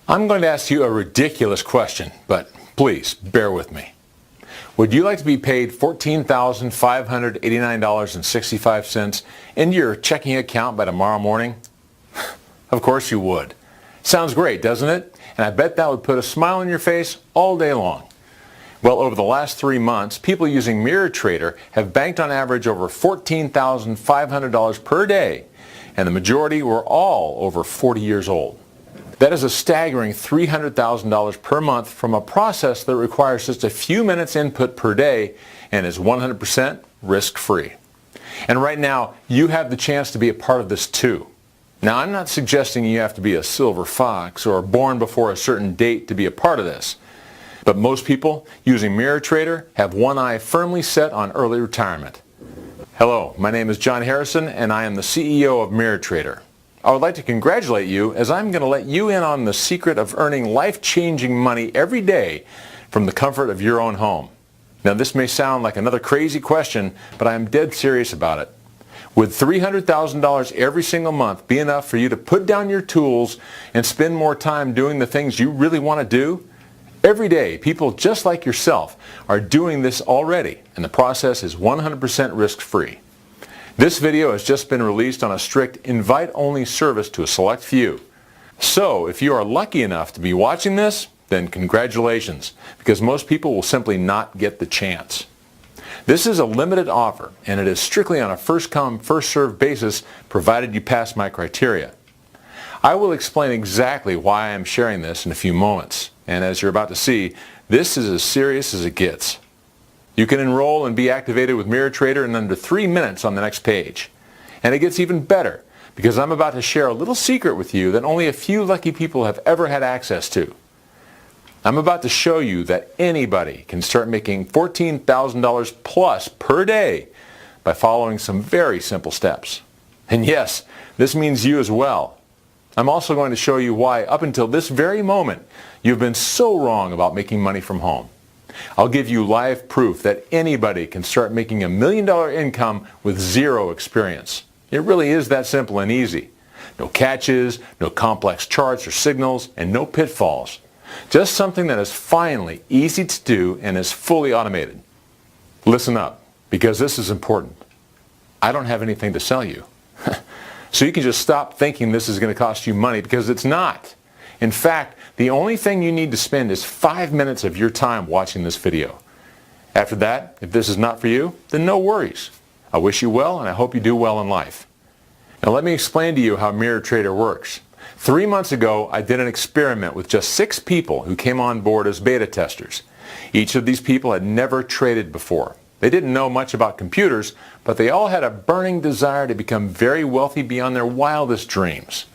I'm going to ask you a ridiculous question, but please bear with me. Would you like to be paid $14,589.65 into your checking account by tomorrow morning? Of course you would. Sounds great, doesn't it? And I bet that would put a smile on your face all day long. Well, over the last 3 months, people using MirrorTrader have banked on average over $14,500 per day, and the majority were all over 40 years old. That is a staggering $300,000 per month from a process that requires just a few minutes input per day and is 100% risk-free. And right now, you have the chance to be a part of this too. Now, I'm not suggesting you have to be a silver fox or born before a certain date to be a part of this. But most people using MirrorTrader have one eye firmly set on early retirement. Hello, my name is John Harrison and I am the CEO of MirrorTrader. I would like to congratulate you as I'm going to let you in on the secret of earning life-changing money every day from the comfort of your own home. Now, this may sound like another crazy question, but I am dead serious about it. Would $300,000 every single month be enough for you to put down your tools and spend more time doing the things you really want to do? Every day, people just like yourself are doing this already, and the process is 100% risk-free. This video has just been released on a strict invite-only service to a select few. So, if you are lucky enough to be watching this, then congratulations, because most people will simply not get the chance. This is a limited offer, and it is strictly on a first-come, first-served basis, provided you pass my criteria. I will explain exactly why I am sharing this in a few moments. And as you're about to see, this is as serious as it gets. You can enroll and be activated with MirrorTrader in under 3 minutes on the next page. And it gets even better because I'm about to share a little secret with you that only a few lucky people have ever had access to. I'm about to show you that anybody can start making $14,000 plus per day by following some very simple steps. And yes, this means you as well. I'm also going to show you why, up until this very moment, you've been so wrong about making money from home. I'll give you live proof that anybody can start making $1 million income with zero experience. It really is that simple and easy. No catches, no complex charts or signals, and no pitfalls. Just something that is finally easy to do and is fully automated. Listen up, because this is important. I don't have anything to sell you. So you can just stop thinking this is going to cost you money, because it's not. In fact, the only thing you need to spend is 5 minutes of your time watching this video. After that, if this is not for you, then no worries. I wish you well, and I hope you do well in life. Now let me explain to you how MirrorTrader works. 3 months ago, I did an experiment with just 6 people who came on board as beta testers. Each of these people had never traded before. They didn't know much about computers, but they all had a burning desire to become very wealthy beyond their wildest dreams.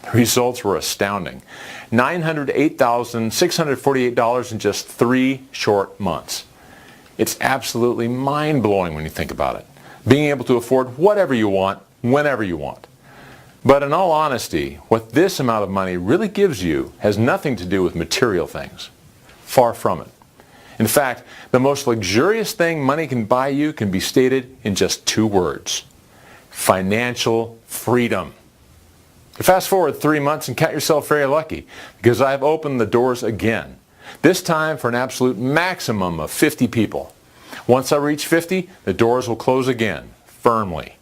The results were astounding. $908,648 in just 3 short months. It's absolutely mind-blowing when you think about it. Being able to afford whatever you want, whenever you want. But in all honesty, what this amount of money really gives you has nothing to do with material things. Far from it. In fact, the most luxurious thing money can buy you can be stated in just 2 words. Financial freedom. Fast forward 3 months and count yourself very lucky, because I've opened the doors again. This time for an absolute maximum of 50 people. Once I reach 50, the doors will close again, firmly.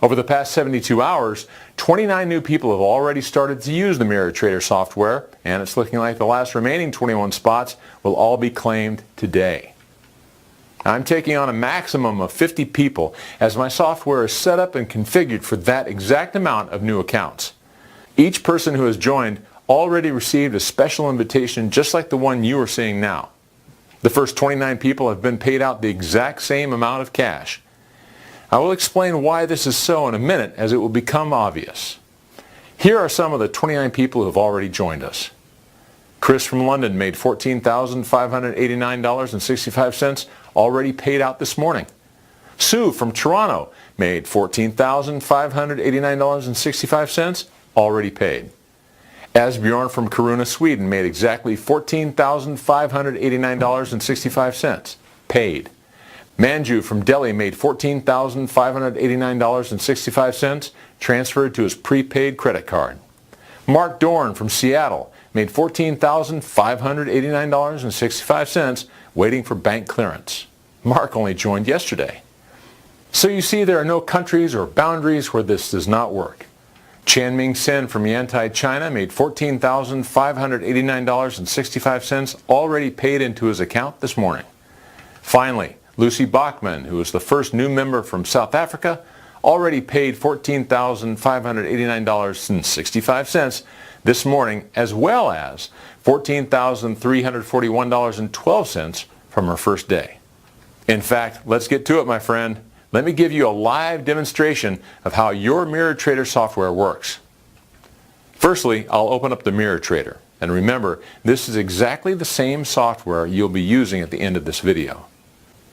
Over the past 72 hours, 29 new people have already started to use the MirrorTrader software, and it's looking like the last remaining 21 spots will all be claimed today. I'm taking on a maximum of 50 people as my software is set up and configured for that exact amount of new accounts. Each person who has joined already received a special invitation just like the one you are seeing now. The first 29 people have been paid out the exact same amount of cash. I will explain why this is so in a minute, as it will become obvious. Here are some of the 29 people who have already joined us. Chris from London made $14,589.65, already paid out this morning. Sue from Toronto made $14,589.65, already paid. Asbjorn from Kiruna, Sweden made exactly $14,589.65, paid. Manju from Delhi made $14,589.65, transferred to his prepaid credit card. Mark Dorn from Seattle made $14,589.65 waiting for bank clearance. Mark only joined yesterday. So you see, there are no countries or boundaries where this does not work. Chanming Sen from Yantai, China made $14,589.65 already paid into his account this morning. Finally, Lucy Bachman, who is the first new member from South Africa, already paid $14,589.65 this morning, as well as $14,341.12 from her first day. In fact, let's get to it, my friend. Let me give you a live demonstration of how your MirrorTrader software works. Firstly, I'll open up the MirrorTrader. And remember, this is exactly the same software you'll be using at the end of this video.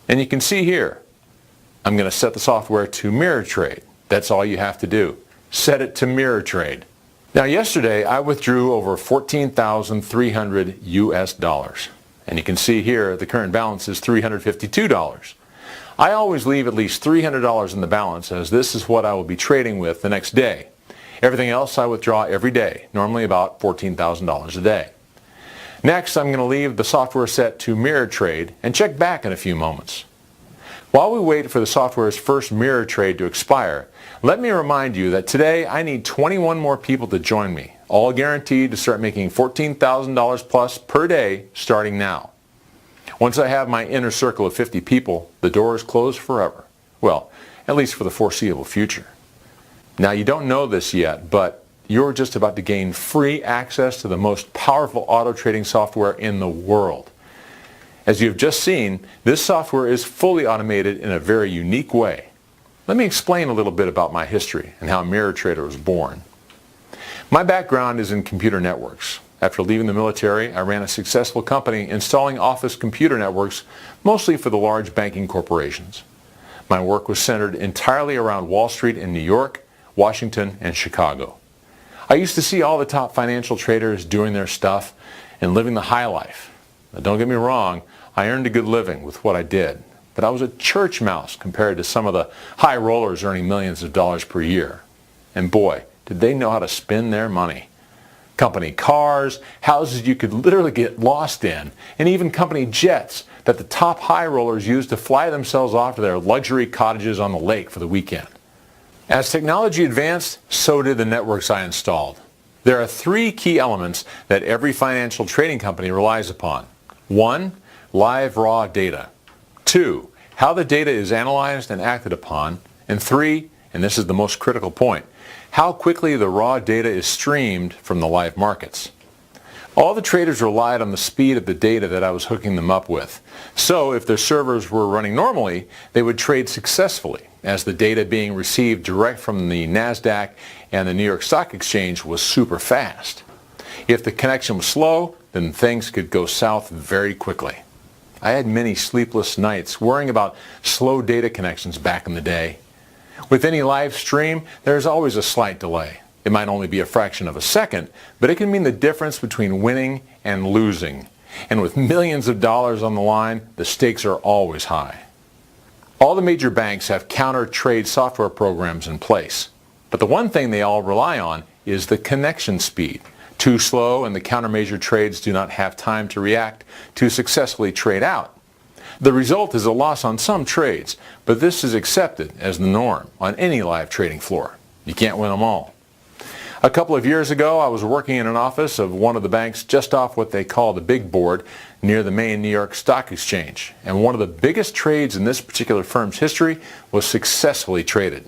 And you can see here, I'm going to set the software to MirrorTrade. That's all you have to do. Set it to MirrorTrade. Now yesterday I withdrew over 14,300 US dollars. And you can see here the current balance is $352. I always leave at least $300 in the balance, as this is what I will be trading with the next day. Everything else I withdraw every day, normally about $14,000 a day. Next, I'm going to leave the software set to MirrorTrade and check back in a few moments. While we wait for the software's first MirrorTrade to expire, let me remind you that today I need 21 more people to join me, all guaranteed to start making $14,000 plus per day starting now. Once I have my inner circle of 50 people, the door is closed forever. Well, at least for the foreseeable future. Now, you don't know this yet, but you're just about to gain free access to the most powerful auto trading software in the world. As you've just seen, this software is fully automated in a very unique way. Let me explain a little bit about my history and how MirrorTrader was born. My background is in computer networks. After leaving the military, I ran a successful company installing office computer networks, mostly for the large banking corporations. My work was centered entirely around Wall Street in New York, Washington, and Chicago. I used to see all the top financial traders doing their stuff and living the high life. Now, don't get me wrong, I earned a good living with what I did, but I was a church mouse compared to some of the high rollers earning millions of dollars per year. And boy, did they know how to spend their money. Company cars, houses you could literally get lost in, and even company jets that the top high rollers used to fly themselves off to their luxury cottages on the lake for the weekend. As technology advanced, so did the networks I installed. There are three key elements that every financial trading company relies upon. 1, live raw data. 2, how the data is analyzed and acted upon. And 3, and this is the most critical point, how quickly the raw data is streamed from the live markets. All the traders relied on the speed of the data that I was hooking them up with. So if their servers were running normally, they would trade successfully, as the data being received direct from the NASDAQ and the New York Stock Exchange was super fast. If the connection was slow, then things could go south very quickly. I had many sleepless nights worrying about slow data connections back in the day. With any live stream, there's always a slight delay. It might only be a fraction of a second, but it can mean the difference between winning and losing. And with millions of dollars on the line, the stakes are always high. All the major banks have counter-trade software programs in place. But the one thing they all rely on is the connection speed. Too slow and the countermeasure trades do not have time to react to successfully trade out. The result is a loss on some trades, but this is accepted as the norm on any live trading floor. You can't win them all. A couple of years ago, I was working in an office of one of the banks just off what they call the big board near the main New York Stock Exchange. And one of the biggest trades in this particular firm's history was successfully traded.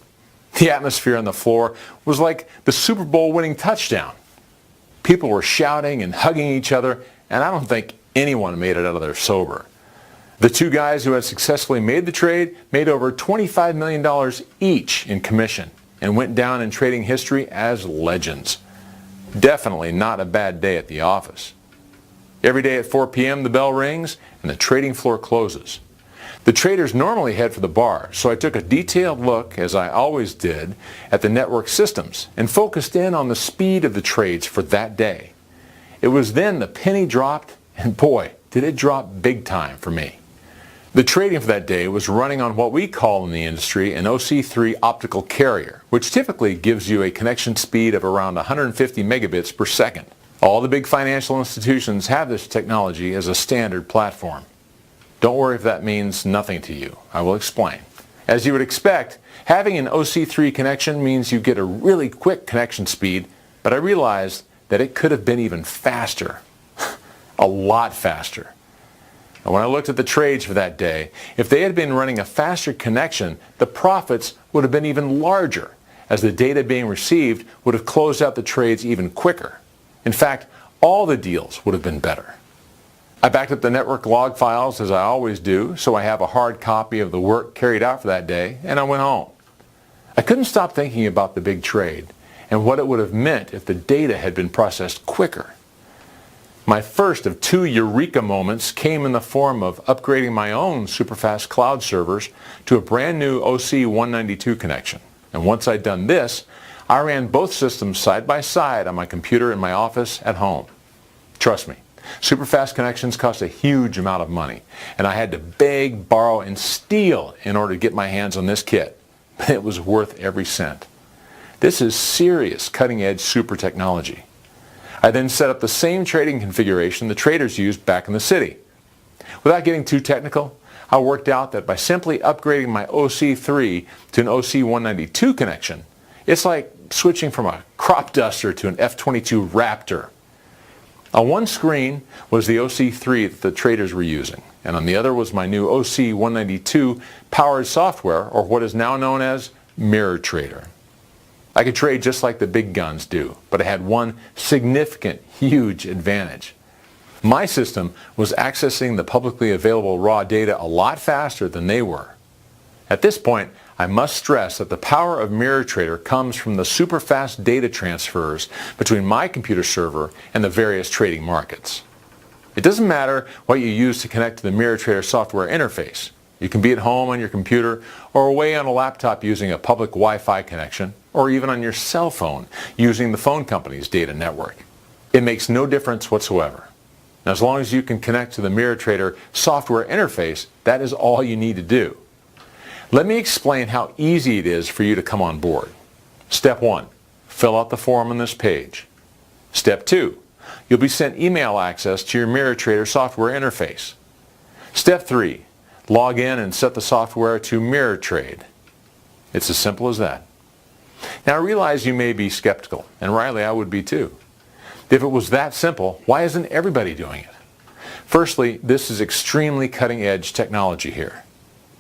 The atmosphere on the floor was like the Super Bowl winning touchdown. People were shouting and hugging each other, and I don't think anyone made it out of there sober. The two guys who had successfully made the trade made over $25 million each in commission and went down in trading history as legends. Definitely not a bad day at the office. Every day at 4 p.m. the bell rings and the trading floor closes. The traders normally head for the bar, so I took a detailed look, as I always did, at the network systems and focused in on the speed of the trades for that day. It was then the penny dropped, and boy, did it drop big time for me. The trading for that day was running on what we call in the industry an OC3 optical carrier, which typically gives you a connection speed of around 150 megabits per second. All the big financial institutions have this technology as a standard platform. Don't worry if that means nothing to you. I will explain. As you would expect, having an OC3 connection means you get a really quick connection speed, but I realized that it could have been even faster. A lot faster. And when I looked at the trades for that day, if they had been running a faster connection, the profits would have been even larger, as the data being received would have closed out the trades even quicker. In fact, all the deals would have been better. I backed up the network log files as I always do, so I have a hard copy of the work carried out for that day, and I went home. I couldn't stop thinking about the big trade and what it would have meant if the data had been processed quicker. My first of two eureka moments came in the form of upgrading my own superfast cloud servers to a brand new OC192 connection. And once I'd done this, I ran both systems side by side on my computer in my office at home. Trust me, superfast connections cost a huge amount of money, and I had to beg, borrow, and steal in order to get my hands on this kit. But it was worth every cent. This is serious cutting-edge super technology. I then set up the same trading configuration the traders used back in the city. Without getting too technical, I worked out that by simply upgrading my OC3 to an OC192 connection, it's like switching from a crop duster to an F-22 Raptor. On one screen was the OC3 that the traders were using, and on the other was my new OC192 powered software, or what is now known as MirrorTrader. I could trade just like the big guns do, but I had one significant, huge advantage. My system was accessing the publicly available raw data a lot faster than they were. At this point, I must stress that the power of MirrorTrader comes from the super fast data transfers between my computer server and the various trading markets. It doesn't matter what you use to connect to the MirrorTrader software interface. You can be at home on your computer or away on a laptop using a public Wi-Fi connection, or even on your cell phone using the phone company's data network. It makes no difference whatsoever. Now, as long as you can connect to the MirrorTrader software interface, that is all you need to do. Let me explain how easy it is for you to come on board. Step 1, fill out the form on this page. Step 2, you'll be sent email access to your MirrorTrader software interface. Step 3, log in and set the software to MirrorTrade. It's as simple as that. Now, I realize you may be skeptical, and rightly I would be too. If it was that simple, why isn't everybody doing it? Firstly, this is extremely cutting-edge technology here.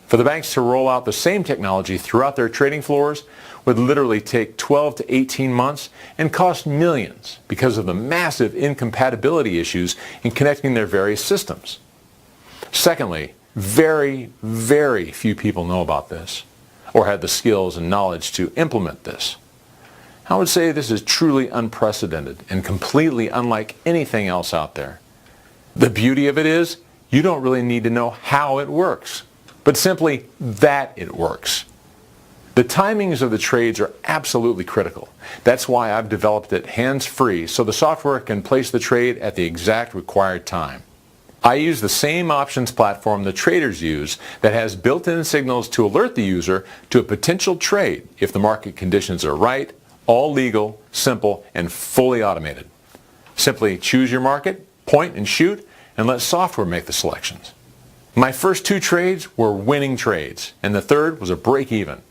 For the banks to roll out the same technology throughout their trading floors would literally take 12 to 18 months and cost millions because of the massive incompatibility issues in connecting their various systems. Secondly, very, very few people know about this, or have the skills and knowledge to implement this. I would say this is truly unprecedented and completely unlike anything else out there. The beauty of it is, you don't really need to know how it works, but simply that it works. The timings of the trades are absolutely critical. That's why I've developed it hands-free so the software can place the trade at the exact required time. I use the same options platform the traders use that has built-in signals to alert the user to a potential trade if the market conditions are right, all legal, simple, and fully automated. Simply choose your market, point and shoot, and let software make the selections. My first two trades were winning trades, and the third was a break-even.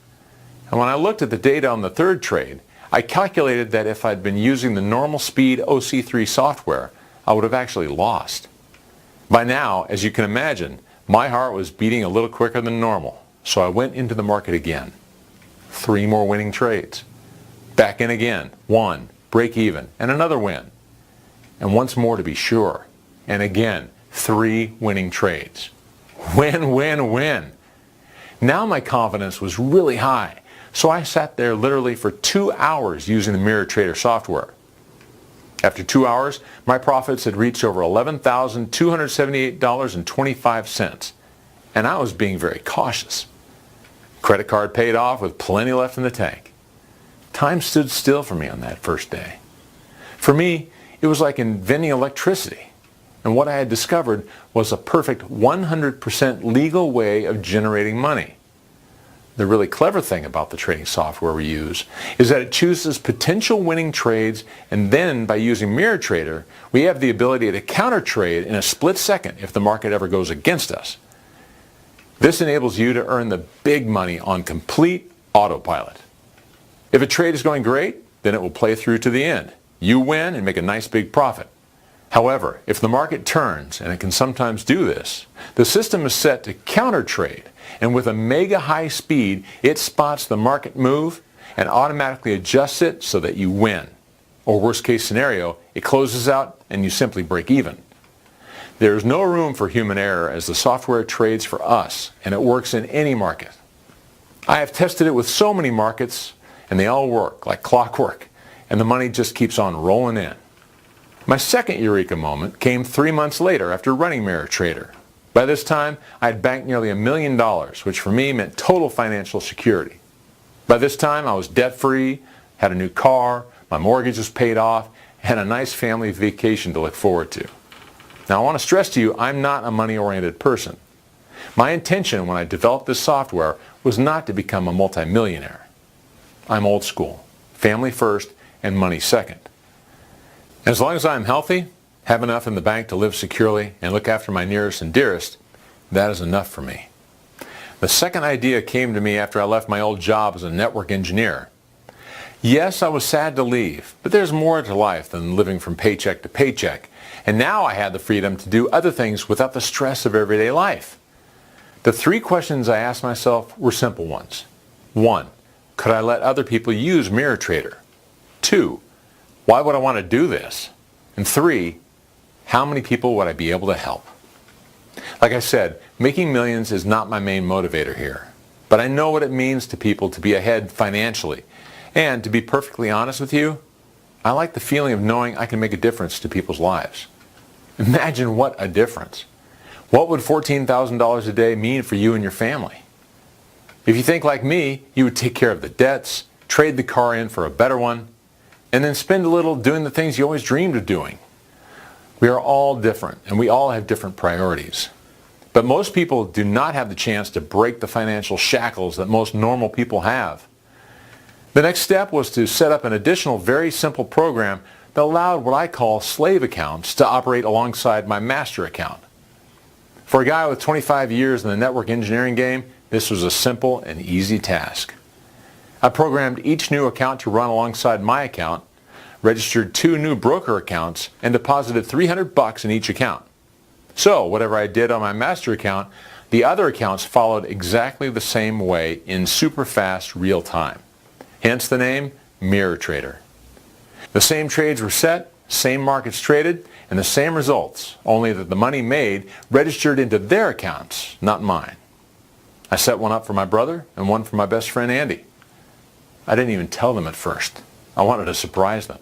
And when I looked at the data on the third trade, I calculated that if I'd been using the normal speed OC3 software, I would have actually lost. By now, as you can imagine, my heart was beating a little quicker than normal, so I went into the market again. 3 more winning trades. Back in again, 1, break even, and another win. And once more to be sure. And again, 3 winning trades. Win, win, win. Now my confidence was really high, so I sat there literally for 2 hours using the MirrorTrader software. After 2 hours, my profits had reached over $11,278.25, and I was being very cautious. Credit card paid off with plenty left in the tank. Time stood still for me on that first day. For me, it was like inventing electricity. And and what I had discovered was a perfect 100% legal way of generating money. The really clever thing about the trading software we use is that it chooses potential winning trades, and then by using MirrorTrader, we have the ability to counter trade in a split second if the market ever goes against us. This enables you to earn the big money on complete autopilot. If a trade is going great, then it will play through to the end. You win and make a nice big profit. However, if the market turns, and it can sometimes do this, the system is set to counter trade, and with a mega high speed, it spots the market move and automatically adjusts it so that you win. Or worst case scenario, it closes out and you simply break even. There is no room for human error as the software trades for us, and it works in any market. I have tested it with so many markets, and they all work like clockwork, and the money just keeps on rolling in. My second eureka moment came 3 months later after running MirrorTrader. By this time, I had banked nearly $1 million, which for me meant total financial security. By this time, I was debt-free, had a new car, my mortgage was paid off, and a nice family vacation to look forward to. Now, I want to stress to you, I'm not a money-oriented person. My intention when I developed this software was not to become a multimillionaire. I'm old school, family first, and money second. As long as I'm healthy, have enough in the bank to live securely, and look after my nearest and dearest, that is enough for me. The second idea came to me after I left my old job as a network engineer. Yes, I was sad to leave, but there's more to life than living from paycheck to paycheck, and now I had the freedom to do other things without the stress of everyday life. The 3 questions I asked myself were simple ones. 1. Could I let other people use MirrorTrader? 2. Why would I want to do this? And 3, how many people would I be able to help? Like I said, making millions is not my main motivator here. But I know what it means to people to be ahead financially. And to be perfectly honest with you, I like the feeling of knowing I can make a difference to people's lives. Imagine what a difference. What would $14,000 a day mean for you and your family? If you think like me, you would take care of the debts, trade the car in for a better one, and then spend a little doing the things you always dreamed of doing. We are all different, and we all have different priorities. But most people do not have the chance to break the financial shackles that most normal people have. The next step was to set up an additional very simple program that allowed what I call slave accounts to operate alongside my master account. For a guy with 25 years in the network engineering game, this was a simple and easy task. I programmed each new account to run alongside my account, registered 2 new broker accounts, and deposited $300 in each account. So whatever I did on my master account, the other accounts followed exactly the same way in super fast real time. Hence the name MirrorTrader. The same trades were set, same markets traded, and the same results, only that the money made registered into their accounts, not mine. I set one up for my brother and one for my best friend Andy. I didn't even tell them at first. I wanted to surprise them.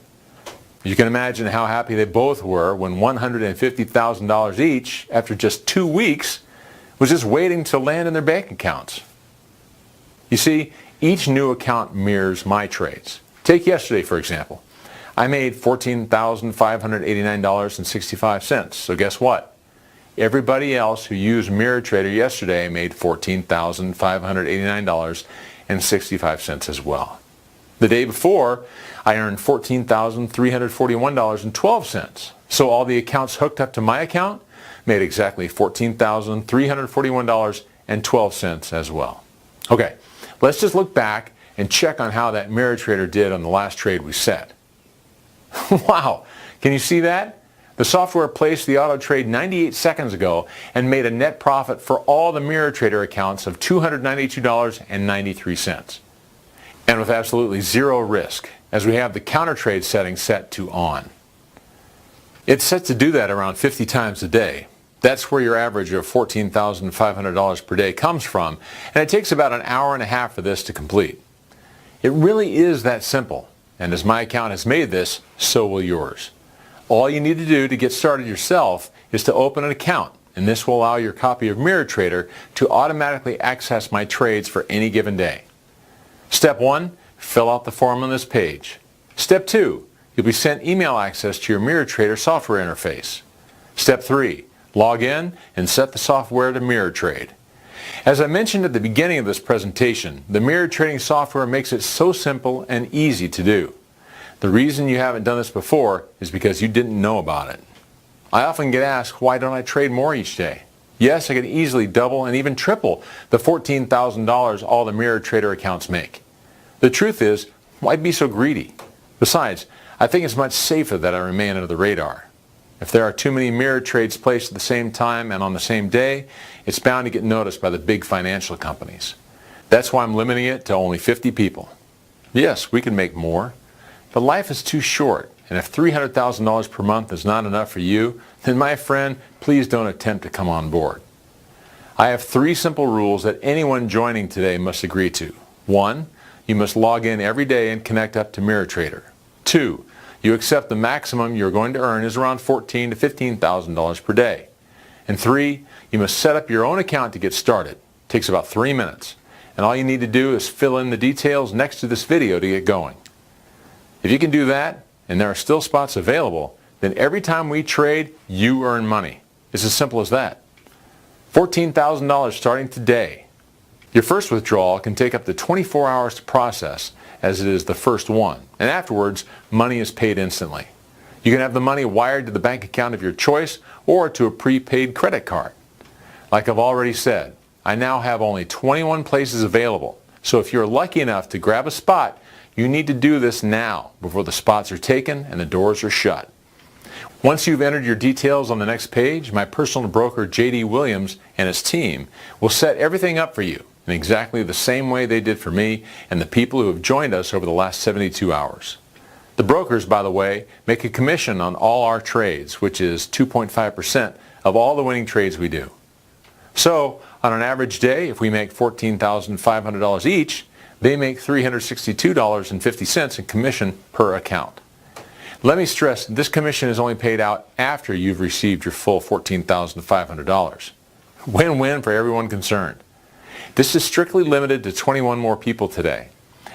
You can imagine how happy they both were when $150,000 each, after just 2 weeks, was just waiting to land in their bank accounts. You see, each new account mirrors my trades. Take yesterday, for example. I made $14,589.65. So guess what? Everybody else who used MirrorTrader yesterday made $14,589.65 as well. The day before, I earned $14,341.12. So all the accounts hooked up to my account made exactly $14,341.12 as well. Okay, let's just look back and check on how that MirrorTrader did on the last trade we set. Wow, can you see that? The software placed the auto trade 98 seconds ago and made a net profit for all the MirrorTrader accounts of $292.93. And with absolutely zero risk, as we have the counter trade setting set to on. It's set to do that around 50 times a day. That's where your average of $14,500 per day comes from, and it takes about an hour and a half for this to complete. It really is that simple, and as my account has made this, so will yours. All you need to do to get started yourself is to open an account, and this will allow your copy of MirrorTrader to automatically access my trades for any given day. Step 1, fill out the form on this page. Step 2, you'll be sent email access to your MirrorTrader software interface. Step 3. Log in and set the software to mirror trade. As I mentioned at the beginning of this presentation, the mirror trading software makes it so simple and easy to do. The reason you haven't done this before is because you didn't know about it. I often get asked, why don't I trade more each day? Yes, I can easily double and even triple the $14,000 all the mirror trader accounts make. The truth is, why be so greedy? Besides, I think it's much safer that I remain under the radar. If there are too many mirror trades placed at the same time and on the same day, it's bound to get noticed by the big financial companies. That's why I'm limiting it to only 50 people. Yes, we can make more, but life is too short, and if $300,000 per month is not enough for you, then my friend, please don't attempt to come on board. I have 3 simple rules that anyone joining today must agree to. 1, you must log in every day and connect up to MirrorTrader. 2, you accept the maximum you're going to earn is around $14,000 to $15,000 per day. And 3, you must set up your own account to get started. It takes about 3 minutes. And all you need to do is fill in the details next to this video to get going. If you can do that, and there are still spots available, then every time we trade, you earn money. It's as simple as that. $14,000 starting today. Your first withdrawal can take up to 24 hours to process, as it is the first one, and afterwards, money is paid instantly. You can have the money wired to the bank account of your choice or to a prepaid credit card. Like I've already said, I now have only 21 places available, so if you're lucky enough to grab a spot, you need to do this now before the spots are taken and the doors are shut. Once you've entered your details on the next page, my personal broker J.D. Williams and his team will set everything up for you in exactly the same way they did for me and the people who have joined us over the last 72 hours. The brokers, by the way, make a commission on all our trades, which is 2.5% of all the winning trades we do. So, on an average day, if we make $14,500 each, they make $362.50 in commission per account. Let me stress, this commission is only paid out after you've received your full $14,500. Win-win for everyone concerned. This is strictly limited to 21 more people today,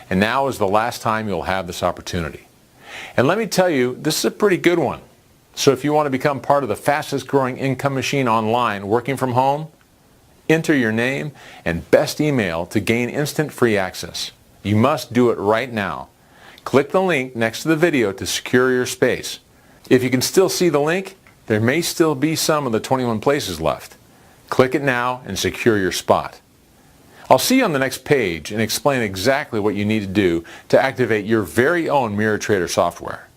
and now is the last time you'll have this opportunity. And let me tell you, this is a pretty good one. So if you want to become part of the fastest growing income machine online working from home, enter your name and best email to gain instant free access. You must do it right now. Click the link next to the video to secure your space. If you can still see the link, there may still be some of the 21 places left. Click it now and secure your spot. I'll see you on the next page and explain exactly what you need to do to activate your very own MirrorTrader software.